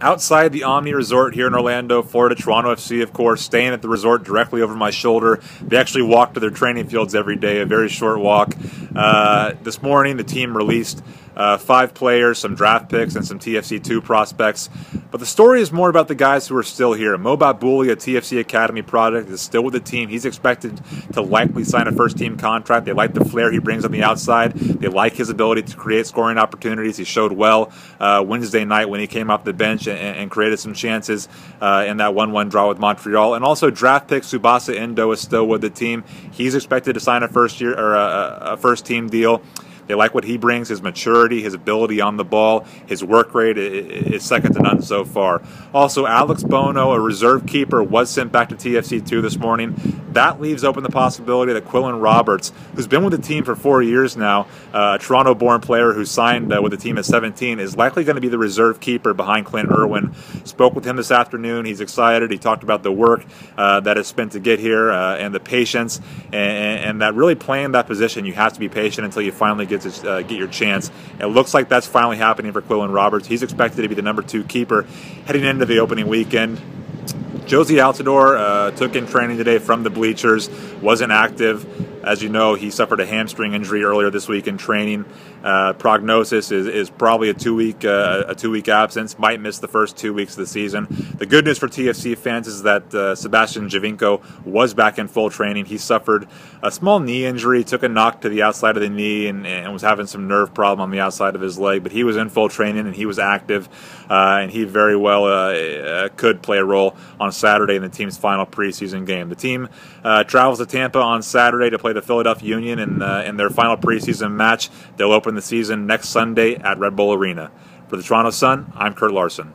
Outside the Omni Resort here in Orlando, Florida, Toronto FC, of course, staying at the resort directly over my shoulder. They actually walk to their training fields every day, a very short walk. This morning, the team released 5 players, some draft picks, and some TFC 2 prospects. But the story is more about the guys who are still here. Mo Babouli, a TFC Academy product, is still with the team. He's expected to likely sign a first-team contract. They like the flair he brings on the outside. They like his ability to create scoring opportunities. He showed well Wednesday night when he came off the bench and created some chances in that 1-1 draw with Montreal. And also draft pick Tsubasa Endo is still with the team. He's expected to sign a first-team deal. They like what he brings, his maturity, his ability on the ball, his work rate is second to none so far. Also, Alex Bono, a reserve keeper, was sent back to TFC 2 this morning. That leaves open the possibility that Quillen Roberts, who's been with the team for 4 years now, a Toronto-born player who signed with the team at 17, is likely going to be the reserve keeper behind Clint Irwin. Spoke with him this afternoon. He's excited. He talked about the work that is spent to get here and the patience, and that really playing that position, you have to be patient until you finally get your chance. It looks like that's finally happening for Quillen Roberts. He's expected to be the number 2 keeper heading into the opening weekend. Josie Altidore took in training today from the bleachers, wasn't active. As you know, he suffered a hamstring injury earlier this week in training. Prognosis is probably a two-week absence. Might miss the first 2 weeks of the season. The good news for TFC fans is that Sebastian Javinko was back in full training. He suffered a small knee injury, took a knock to the outside of the knee, and was having some nerve problem on the outside of his leg. But he was in full training and he was active, and he very well could play a role on Saturday in the team's final preseason game. The team travels to Tampa on Saturday to play the Philadelphia Union in their final preseason match. They'll open the season next Sunday at Red Bull Arena. For the Toronto Sun, I'm Kurt Larson.